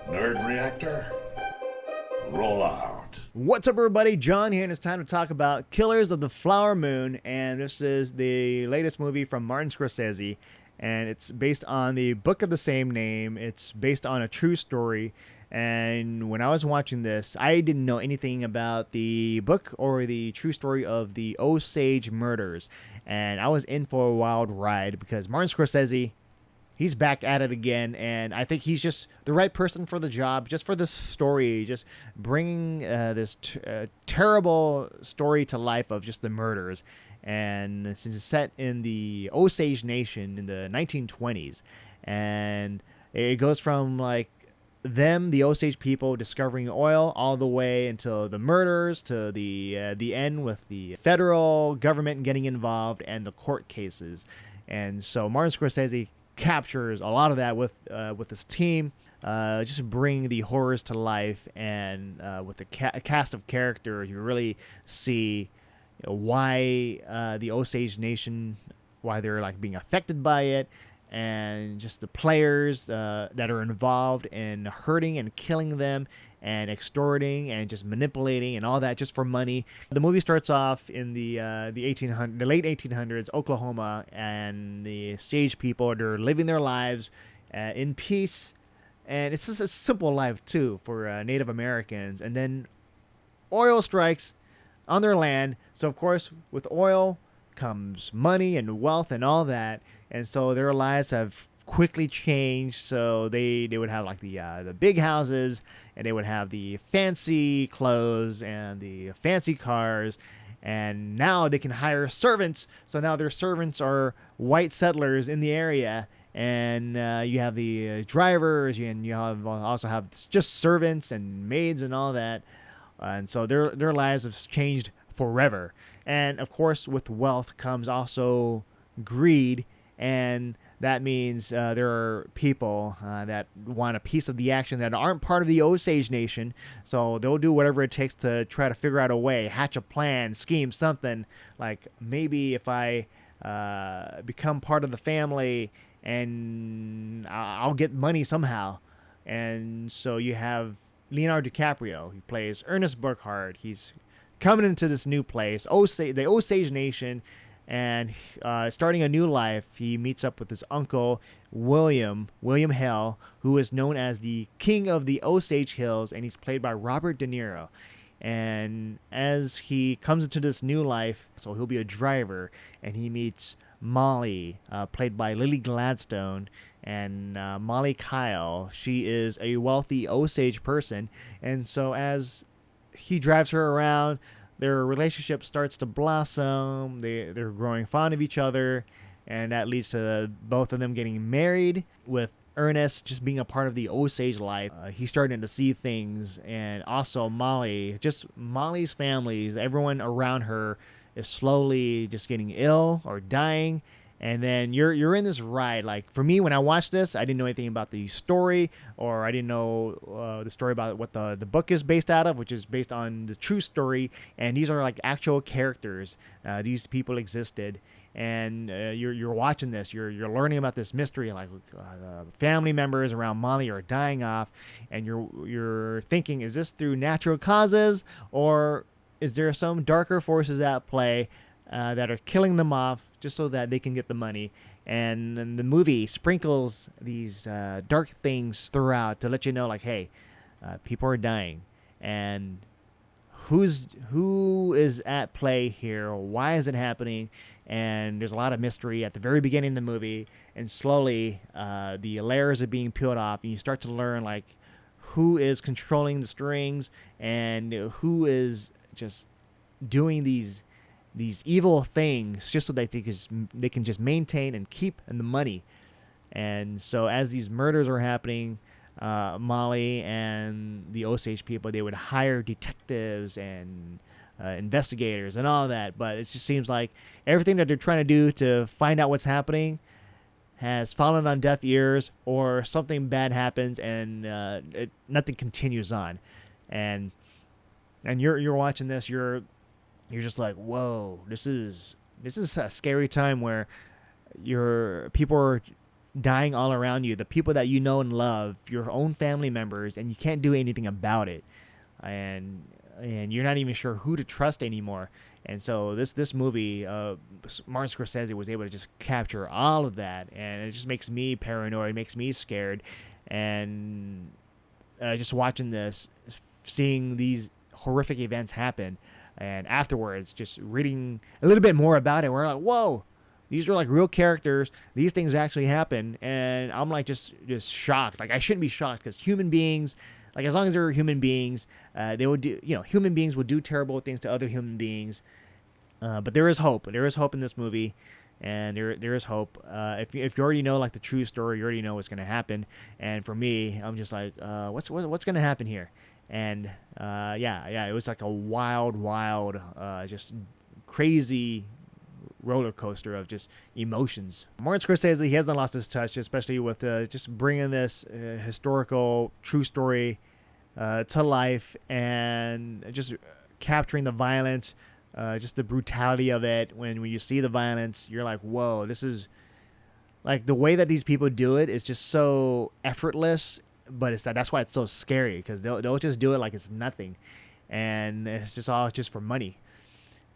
Nerd Reactor, roll out. What's up, everybody? John here, and it's time to talk about Killers of the Flower Moon. And this is the latest movie from Martin Scorsese, and it's based on the book of the same name. It's based on a true story. And when I was watching this, I didn't know anything about the book or the true story of the Osage murders. And I was in for a wild ride because Martin Scorsese, he's back at it again, and I think he's just the right person for the job, just for this story, just bringing this terrible story to life of just the murders. And since it's set in the Osage Nation in the 1920s, and it goes from like the Osage people discovering oil, all the way until the murders, to the end with the federal government getting involved and the court cases. And so Martin Scorsese captures a lot of that with his team, just bring the horrors to life, and with the cast of characters, you really see why the Osage Nation, why they're like being affected by it, and just the players that are involved in hurting and killing them and extorting and just manipulating and all that just for money. The movie starts off in the late 1800s, Oklahoma, and the stage people, they're living their lives in peace, and it's just a simple life too for Native Americans. And then oil strikes on their land, so of course with oil comes money and wealth and all that, and so their lives have quickly changed. So they would have like the big houses, and they would have the fancy clothes and the fancy cars, and now they can hire servants. So now their servants are white settlers in the area, and you have the drivers, and you also have just servants and maids and all that, and so their lives have changed forever. And of course, with wealth comes also greed, and that means there are people that want a piece of the action that aren't part of the Osage Nation. So they'll do whatever it takes to try to figure out a way, hatch a plan, scheme something. Like, maybe if I become part of the family, and I'll get money somehow. And so you have Leonardo DiCaprio. He plays Ernest Burkhart. He's coming into this new place, the Osage Nation, and starting a new life. He meets up with his uncle, William Hale, who is known as the King of the Osage Hills, and he's played by Robert De Niro. And as he comes into this new life, so he'll be a driver, and he meets Molly, played by Lily Gladstone, and Molly Kyle. She is a wealthy Osage person, and so as he drives her around, their relationship starts to blossom. They're growing fond of each other, and that leads to both of them getting married, with Ernest just being a part of the Osage life. He's starting to see things, and also Molly's families, everyone around her is slowly just getting ill or dying. And then you're in this ride. Like, for me, when I watched this, I didn't know anything about the story, or I didn't know the story about what the book is based out of, which is based on the true story. And these are like actual characters. These people existed, and you're watching this. You're learning about this mystery. Like, the family members around Molly are dying off, and you're thinking, is this through natural causes, or is there some darker forces at play that are killing them off just so that they can get the money? And the movie sprinkles these dark things throughout to let you know, like, hey, people are dying, and who is at play here? Why is it happening? And there's a lot of mystery at the very beginning of the movie, and slowly the layers are being peeled off, and you start to learn like who is controlling the strings, and who is just doing these evil things just so that they can just maintain and keep the money. And so as these murders are happening, Molly and the Osage people, they would hire detectives and investigators and all that, but it just seems like everything that they're trying to do to find out what's happening has fallen on deaf ears, or something bad happens, and nothing continues on. And you're watching this, you're just like, whoa, this is a scary time where your people are dying all around you, the people that you know and love, your own family members, and you can't do anything about it, and you're not even sure who to trust anymore. And so this movie, Martin Scorsese was able to just capture all of that, and it just makes me paranoid, makes me scared, and just watching this, seeing these horrific events happen, and afterwards just reading a little bit more about it, we're like, whoa, these are like real characters, these things actually happen. And I'm like just shocked. Like, I shouldn't be shocked, because human beings, like, as long as they're human beings, they would do, human beings would do terrible things to other human beings, but there is hope in this movie. And there is hope. If you already know like the true story, you already know what's gonna happen. And for me, I'm just like, what's gonna happen here? And it was like a wild, just crazy roller coaster of just emotions. Martin Scorsese, he hasn't lost his touch, especially with just bringing this historical true story to life, and just capturing the violence. Just the brutality of it. When you see the violence, you're like, whoa, this is like, the way that these people do it is just so effortless, but that's why it's so scary, because they'll just do it like it's nothing, and it's just all just for money.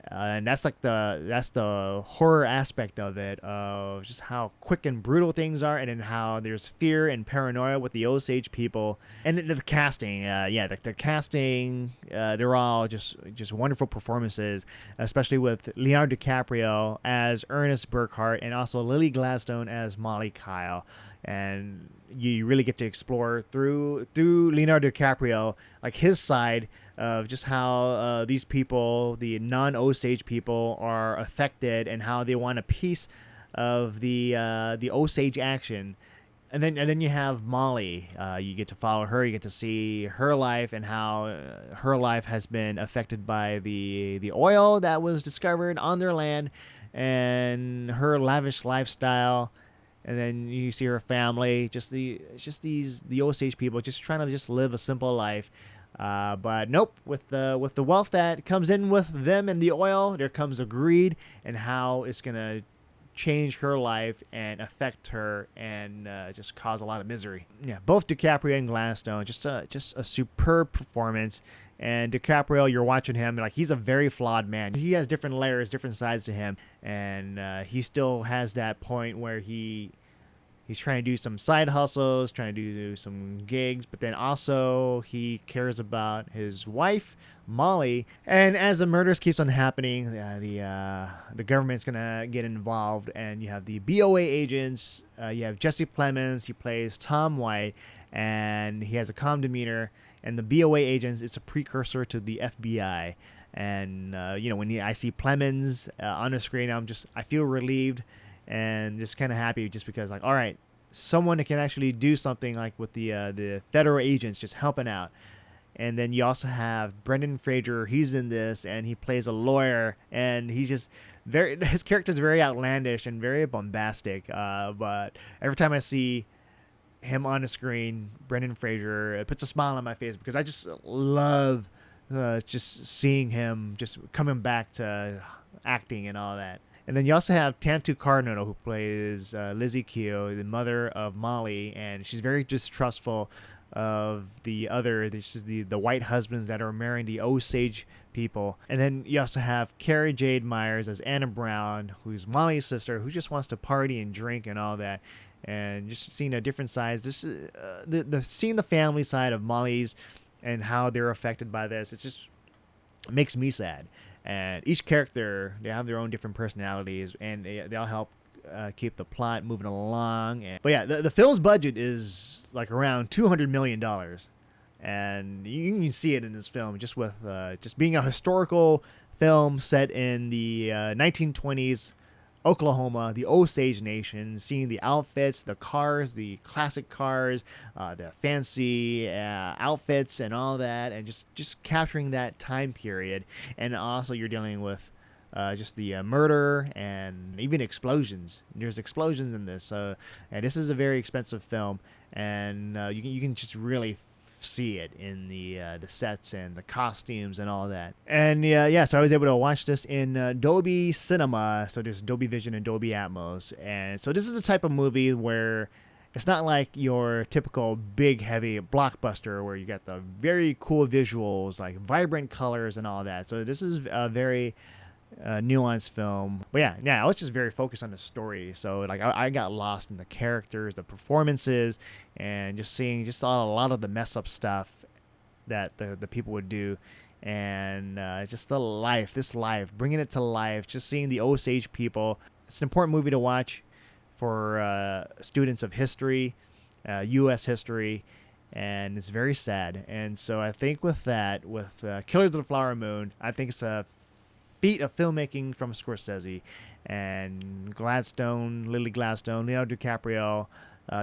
And that's like the horror aspect of it, of just how quick and brutal things are, and then how there's fear and paranoia with the Osage people. And the casting, the casting, they're all just wonderful performances, especially with Leonardo DiCaprio as Ernest Burkhart, and also Lily Gladstone as Molly Kyle. And you really get to explore through Leonardo DiCaprio, like, his side of just how these people, the non-Osage people, are affected, and how they want a piece of the Osage action. And then you have Molly. You get to follow her. You get to see her life, and how her life has been affected by the oil that was discovered on their land, and her lavish lifestyle. And then you see her family, the Osage people, just trying to just live a simple life. But nope, with the wealth that comes in with them and the oil, there comes a greed, and how it's gonna change her life and affect her, and just cause a lot of misery. Yeah, both DiCaprio and Gladstone, just a superb performance. And DiCaprio, you're watching him, like, he's a very flawed man. He has different layers, different sides to him, and he still has that point where he's trying to do some side hustles, trying to do some gigs, but then also he cares about his wife, Molly. And as the murders keeps on happening, the government's gonna get involved, and you have the BOA agents. You have Jesse Plemons. He plays Tom White, and he has a calm demeanor. And the BOA agents, it's a precursor to the FBI. And when I see Plemons on the screen, I feel relieved, and just kind of happy, just because, like, all right, someone that can actually do something, like with the federal agents just helping out. And then you also have Brendan Fraser. He's in this, and he plays a lawyer, and he's just his character is very outlandish and very bombastic. But every time I see him on the screen, Brendan Fraser, it puts a smile on my face, because I just love just seeing him just coming back to acting and all that. And then you also have Tantu Cardinal, who plays Lizzie Keogh, the mother of Molly, and she's very distrustful of the white husbands that are marrying the Osage people. And then you also have Carrie Jade Myers as Anna Brown, who's Molly's sister, who just wants to party and drink and all that. And just seeing a different sides. This is seeing the family side of Molly's, and how they're affected by this. It makes me sad. And each character, they have their own different personalities, and they all help keep the plot moving along. But yeah, the film's budget is like around $200 million. And you can see it in this film, just with just being a historical film set in the 1920s Oklahoma, the Osage Nation, seeing the outfits, the cars, the classic cars, the fancy outfits and all that, and just capturing that time period. And also you're dealing with just the murder and even explosions. There's explosions in this, and this is a very expensive film, and you can just really see it in the sets and the costumes and all that. And so I was able to watch this in Dolby Cinema, so there's Dolby Vision and Dolby Atmos. And so this is the type of movie where it's not like your typical big, heavy blockbuster where you got the very cool visuals, like vibrant colors and all that. So this is a very nuanced film. But yeah, I was just very focused on the story. So like I got lost in the characters, the performances, and just seeing just a lot of the mess up stuff that the people would do. And just this life, bringing it to life, just seeing the Osage people. It's an important movie to watch for students of history, U.S. history, and it's very sad. And so I think with that, with Killers of the Flower Moon, I think it's a feat of filmmaking from Scorsese. And Lily Gladstone, Leonardo DiCaprio,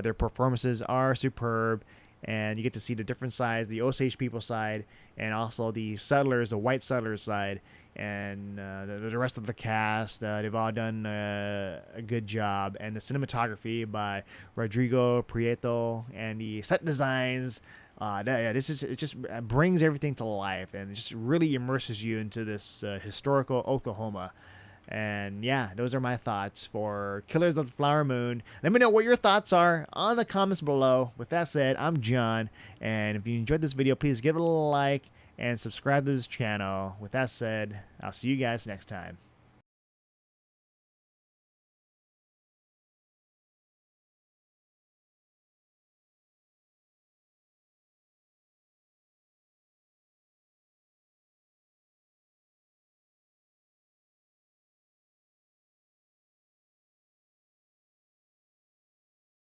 their performances are superb. And you get to see the different sides, the Osage people side, and also the settlers, the white settlers side, and the rest of the cast. They've all done a good job. And the cinematography by Rodrigo Prieto, and the set designs. It just brings everything to life, and it just really immerses you into this historical Oklahoma. And yeah, those are my thoughts for Killers of the Flower Moon. Let me know what your thoughts are on the comments below. With that said, I'm John, and if you enjoyed this video, please give it a like and subscribe to this channel. With that said, I'll see you guys next time.